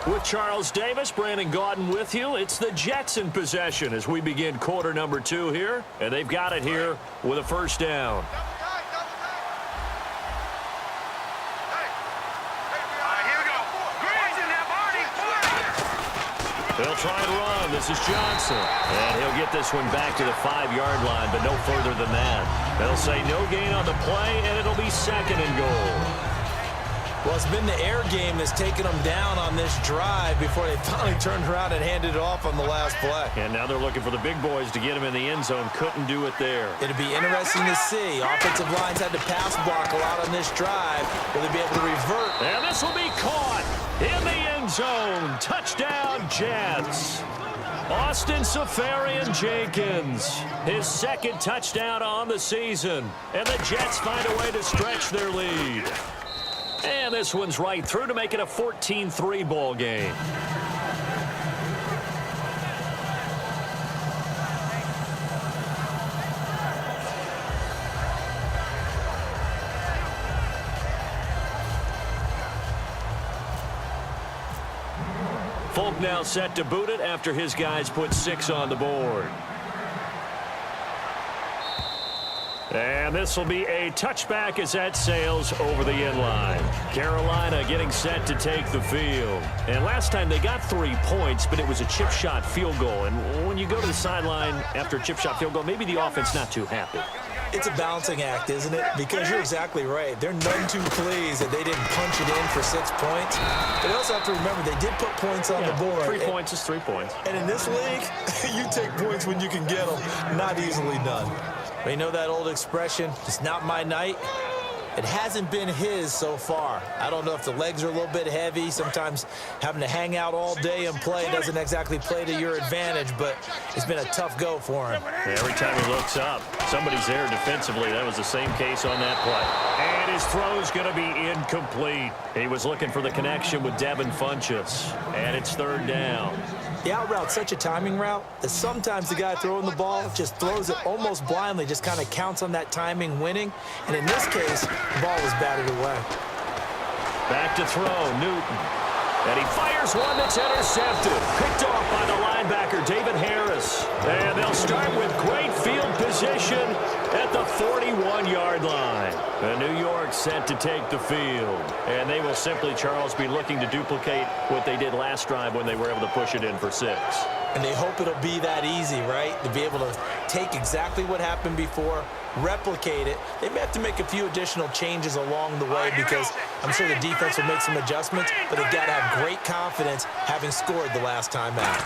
With Charles Davis, Brandon Gaudin with you. It's the Jets in possession as we begin quarter number 2 here. And they've got it here with a first down. They'll try and run. This is Johnson. And he'll get this one back to the 5-yard line, but no further than that. They'll say no gain on the play, and it'll be 2nd and goal. Well, it's been the air game that's taken them down on this drive before they finally turned around and handed it off on the last play. And now they're looking for the big boys to get him in the end zone. Couldn't do it there. It'll be interesting to see. Offensive lines had to pass block a lot on this drive. Will they be able to revert? And this will be caught in the end zone. Touchdown, Jets. Austin Safarian-Jenkins, his 2nd touchdown on the season. And the Jets find a way to stretch their lead. And this one's right through to make it a 14-3 ball game. Folk now set to boot it after his guys put 6 on the board. And this will be a touchback as that sails over the end line. Carolina getting set to take the field. And last time they got 3 points, but it was a chip shot field goal. And when you go to the sideline after a chip shot field goal, maybe the offense not too happy. It's a balancing act, isn't it? Because you're exactly right. They're none too pleased that they didn't punch it in for 6 points. But you also have to remember they did put points on the board. 3 points is 3 points. And in this league, you take points when you can get them. Not easily done. But you know that old expression, it's not my night? It hasn't been his so far. I don't know if the legs are a little bit heavy. Sometimes having to hang out all day and play doesn't exactly play to your advantage, but it's been a tough go for him. Every time he looks up, somebody's there defensively. That was the same case on that play. And his throw's going to be incomplete. He was looking for the connection with Devin Funchess. And it's 3rd down. The out route's such a timing route that sometimes the guy throwing the ball just throws it almost blindly, just kind of counts on that timing winning. And in this case, the ball was batted away. Back to throw, Newton. And he fires one that's intercepted. Picked off by the linebacker, David Harris. And they'll start with great field position at the 41-yard line. And New York set to take the field. And they will simply, Charles, be looking to duplicate what they did last drive when they were able to push it in for 6. And they hope it'll be that easy, right? To be able to take exactly what happened before, replicate it. They may have to make a few additional changes along the way because I'm sure the defense will make some adjustments, but they've got to have great confidence having scored the last time out.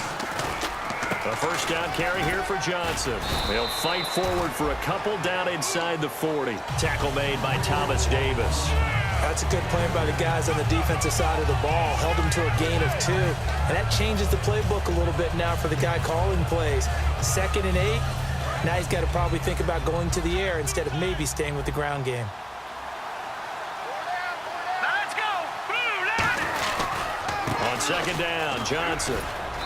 A first down carry here for Johnson. They'll fight forward for a couple down inside the 40. Tackle made by Thomas Davis. That's a good play by the guys on the defensive side of the ball. Held them to a gain of 2. And that changes the playbook a little bit now for the guy calling plays. 2nd and 8. Now he's got to probably think about going to the air instead of maybe staying with the ground game. Let's go. On 2nd down, Johnson.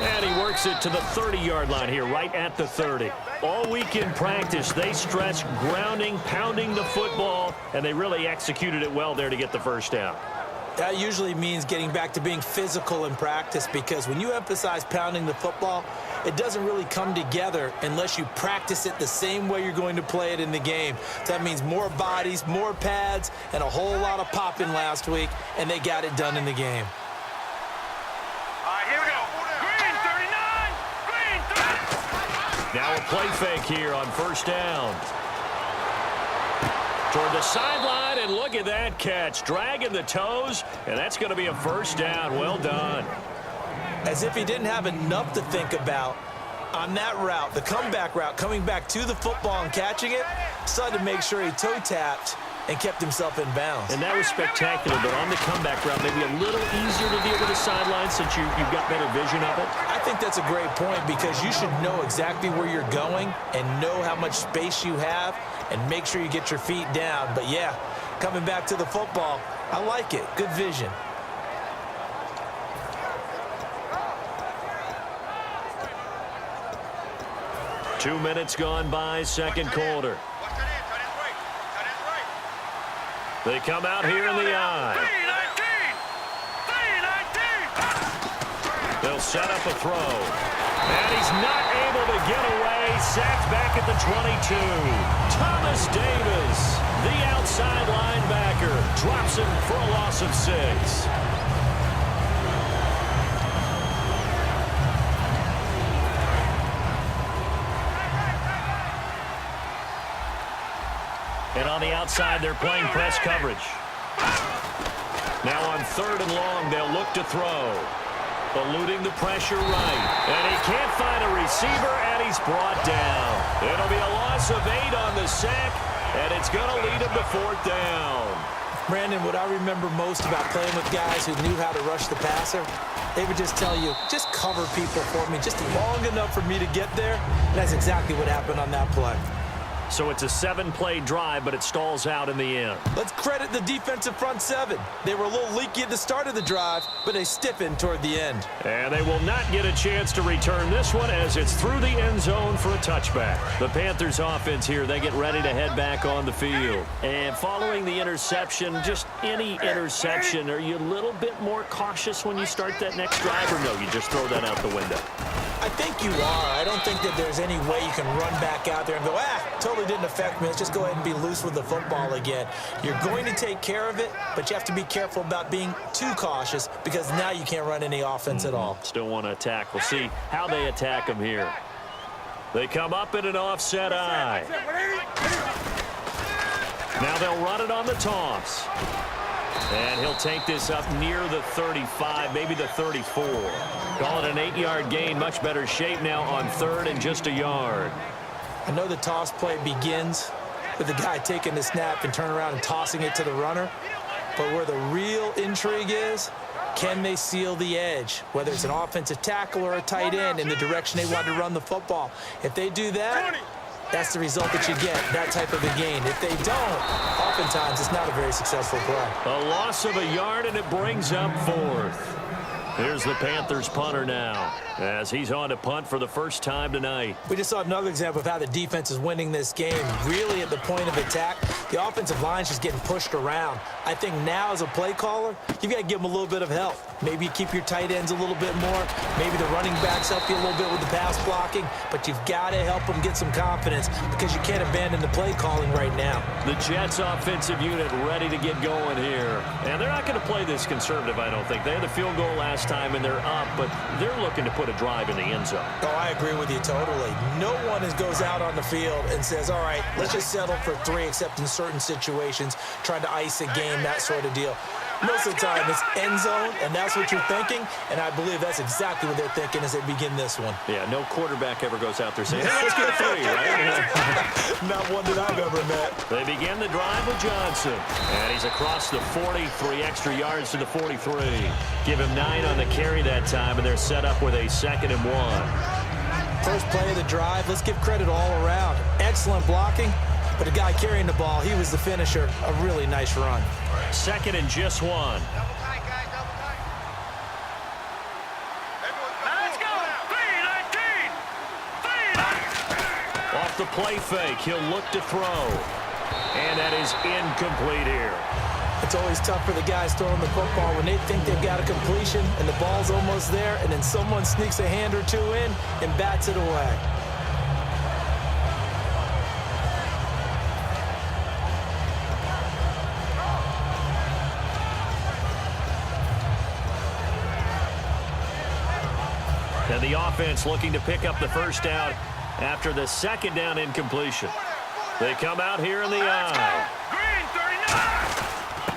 And he works it to the 30-yard line here, right at the 30. All week in practice, they stressed grounding, pounding the football, and they really executed it well there to get the first down. That usually means getting back to being physical in practice because when you emphasize pounding the football, it doesn't really come together unless you practice it the same way you're going to play it in the game. So that means more bodies, more pads, and a whole lot of popping last week, and they got it done in the game. Now a play fake here on first down. Toward the sideline, and look at that catch. Dragging the toes, and that's going to be a first down. Well done. As if he didn't have enough to think about on that route, the comeback route, coming back to the football and catching it, decided to make sure he toe-tapped and kept himself in bounds. And that was spectacular, but on the comeback route, maybe a little easier to deal with the sideline since you've got better vision of it. I think that's a great point because you should know exactly where you're going and know how much space you have and make sure you get your feet down. But, yeah, coming back to the football, I like it. Good vision. Two minutes gone by, second quarter. They come out here in the eye. They'll set up a throw. And he's not able to get away. Sacked back at the 22. Thomas Davis, the outside linebacker, drops him for a loss of 6. And on the outside, they're playing press coverage. Now on 3rd and long, they'll look to throw. Eluding the pressure right. And he can't find a receiver, and he's brought down. It'll be a loss of 8 on the sack, and it's going to lead him to 4th down. Brandon, what I remember most about playing with guys who knew how to rush the passer, they would just tell you, just cover people for me, just long enough for me to get there. And that's exactly what happened on that play. So it's a 7-play drive, but it stalls out in the end. Let's credit the defensive front 7. They were a little leaky at the start of the drive, but they stiffened toward the end. And they will not get a chance to return this one as it's through the end zone for a touchback. The Panthers offense here, they get ready to head back on the field. And following the interception, just any interception, are you a little bit more cautious when you start that next drive, or no, you just throw that out the window? I think you are. I don't think that there's any way you can run back out there and go, totally didn't affect me. Let's just go ahead and be loose with the football again. You're going to take care of it, but you have to be careful about being too cautious because now you can't run any offense at all. Still want to attack. We'll see how they attack them here. They come up in an offset eye. Now they'll run it on the toss. And he'll take this up near the 35, maybe the 34. Call it an 8-yard gain. Much better shape now on 3rd and just a yard. I know the toss play begins with the guy taking the snap and turning around and tossing it to the runner. But where the real intrigue is, can they seal the edge? Whether it's an offensive tackle or a tight end in the direction they want to run the football. If they do that, that's the result that you get, that type of a gain. If they don't, oftentimes it's not a very successful play. A loss of a yard, and it brings up 4th. Here's the Panthers punter now as he's on to punt for the first time tonight. We just saw another example of how the defense is winning this game. Really at the point of attack, the offensive line's just getting pushed around. I think now as a play caller, you've got to give them a little bit of help. Maybe you keep your tight ends a little bit more. Maybe the running backs help you a little bit with the pass blocking. But you've got to help them get some confidence because you can't abandon the play calling right now. The Jets offensive unit ready to get going here. And they're not going to play this conservative, I don't think. They had the field goal last time and they're up, but they're looking to put a drive in the end zone. Oh, I agree with you totally. No one goes out on the field and says, all right, let's just settle for 3, except in certain situations, trying to ice a game, that sort of deal. Most of the time, it's end zone, and that's what you're thinking, and I believe that's exactly what they're thinking as they begin this one. Yeah, no quarterback ever goes out there saying, hey, let's get 3, right? Not one that I've ever met. They begin the drive with Johnson, and he's across the 43 extra yards to the 43. Give him 9 on the carry that time, and they're set up with a 2nd and 1. First play of the drive, let's give credit all around. Excellent blocking, but the guy carrying the ball, he was the finisher. A really nice run. 2nd and just 1. Let's go! 3-19! Off the play fake, he'll look to throw. And that is incomplete here. It's always tough for the guys throwing the football when they think they've got a completion and the ball's almost there, and then someone sneaks a hand or 2 in and bats it away. And the offense looking to pick up the first down after the 2nd down incompletion. They come out here in the eye.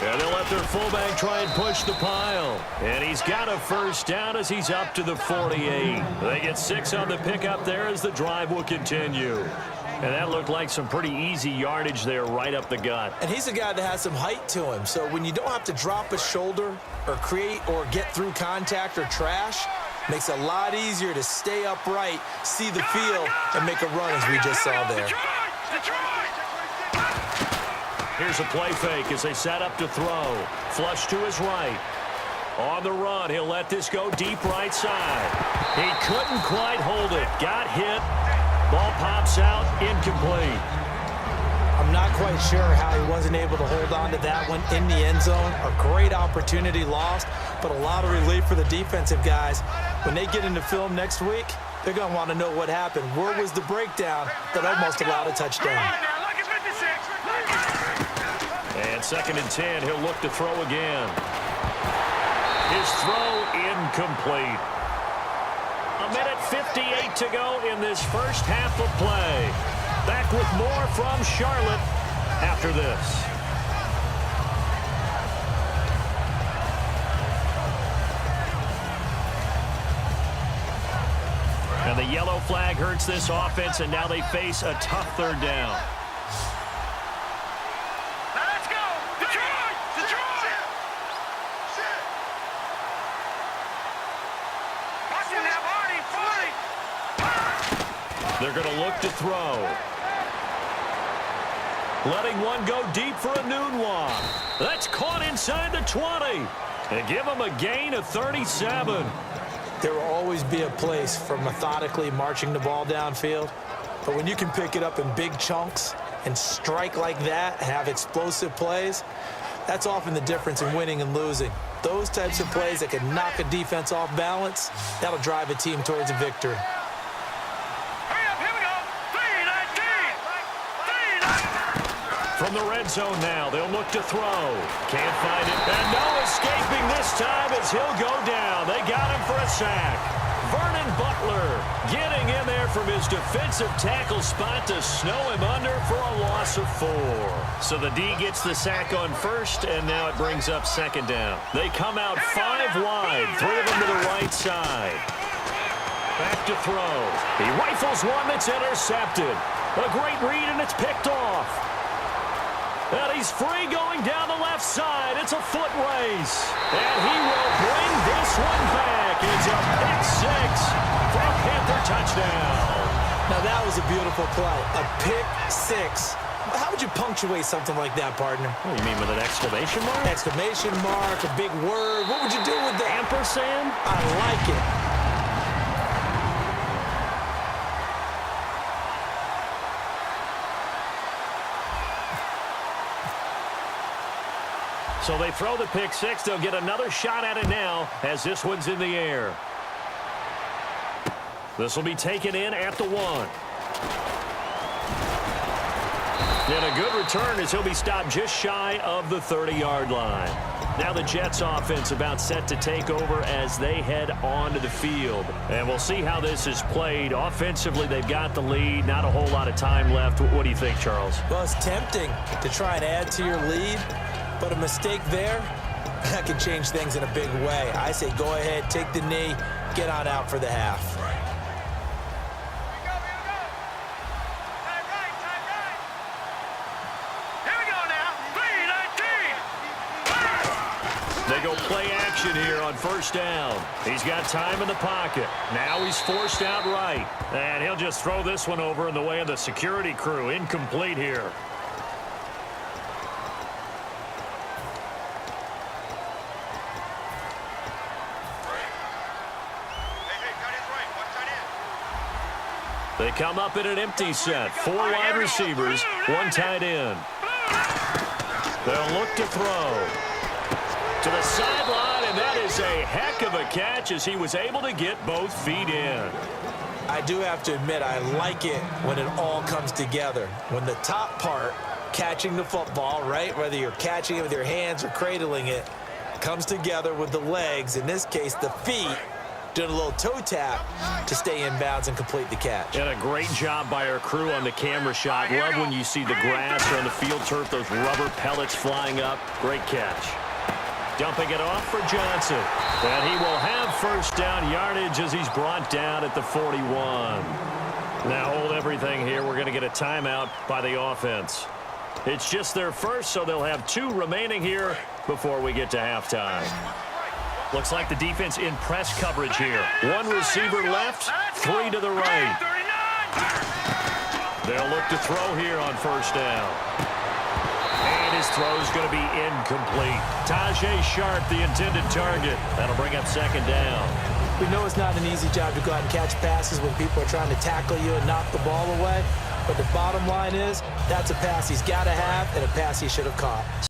And they'll let their fullback try and push the pile. And he's got a first down as he's up to the 48. They get 6 on the pickup there as the drive will continue. And that looked like some pretty easy yardage there right up the gut. And he's a guy that has some height to him. So when you don't have to drop a shoulder or create or get through contact or trash, makes it a lot easier to stay upright, see the field, and make a run as we just saw there. Here's a play fake as they set up to throw. Flush to his right. On the run, he'll let this go deep right side. He couldn't quite hold it. Got hit. Ball pops out, incomplete. I'm I'm not quite sure how he wasn't able to hold on to that one in the end zone. A great opportunity lost, but a lot of relief for the defensive guys. When they get into film next week, they're going to want to know what happened. Where was the breakdown that almost allowed a touchdown? And 2nd and 10, he'll look to throw again. His throw incomplete. 1:58 to go in this first half of play. Back with more from Charlotte after this. And the yellow flag hurts this offense, and now they face a tough 3rd down. Now let's go! Detroit! Detroit! Watching that party! They're going to look to throw. Letting one go deep for a Nunwa. That's caught inside the 20. And give them a gain of 37. There will always be a place for methodically marching the ball downfield. But when you can pick it up in big chunks and strike like that, have explosive plays, that's often the difference in winning and losing. Those types of plays that can knock a defense off balance, that'll drive a team towards a victory. From the red zone now, they'll look to throw. Can't find it. And no escaping this time as he'll go down. They got him for a sack. Vernon Butler getting in there from his defensive tackle spot to snow him under for a loss of 4. So the D gets the sack on first, and now it brings up 2nd down. They come out 5 wide, 3 of them to the right side. Back to throw. He rifles one that's intercepted. A great read, and it's picked off. And he's free going down the left side. It's a foot race. And he will bring this one back. It's a pick 6 for a Panther touchdown. Now that was a beautiful play. A pick 6. How would you punctuate something like that, partner? What do you mean, with an exclamation mark? Exclamation mark, a big word. What would you do with that? Ampersand? I like it. So they throw the pick 6. They'll get another shot at it now as this one's in the air. This will be taken in at the 1. And a good return as he'll be stopped just shy of the 30-yard line. Now the Jets offense about set to take over as they head onto the field. And we'll see how this is played. Offensively, they've got the lead. Not a whole lot of time left. What do you think, Charles? Well, it's tempting to try and add to your lead. But a mistake there, that can change things in a big way. I say go ahead, take the knee, get on out for the half. Here we go now. 3-19. They go play action here on 1st down. He's got time in the pocket. Now he's forced out right. And he'll just throw this one over in the way of the security crew. Incomplete here. They come up in an empty set. 4 wide receivers, 1 tight end. They'll look to throw. To the sideline, and that is a heck of a catch as he was able to get both feet in. I do have to admit, I like it when it all comes together. When the top part, catching the football, right, whether you're catching it with your hands or cradling it, comes together with the legs, in this case the feet, doing a little toe tap to stay in bounds and complete the catch. And a great job by our crew on the camera shot. Love when you see the grass or on the field turf, those rubber pellets flying up. Great catch. Dumping it off for Johnson. And he will have 1st down yardage as he's brought down at the 41. Now hold everything here. We're going to get a timeout by the offense. It's just their first, so they'll have 2 remaining here before we get to halftime. Looks like the defense in press coverage here. 1 receiver left, 3 to the right. They'll look to throw here on 1st down. And his throw is going to be incomplete. Tajay Sharp, the intended target. That'll bring up 2nd down. We know it's not an easy job to go out and catch passes when people are trying to tackle you and knock the ball away. But the bottom line is, that's a pass he's got to have and a pass he should have caught.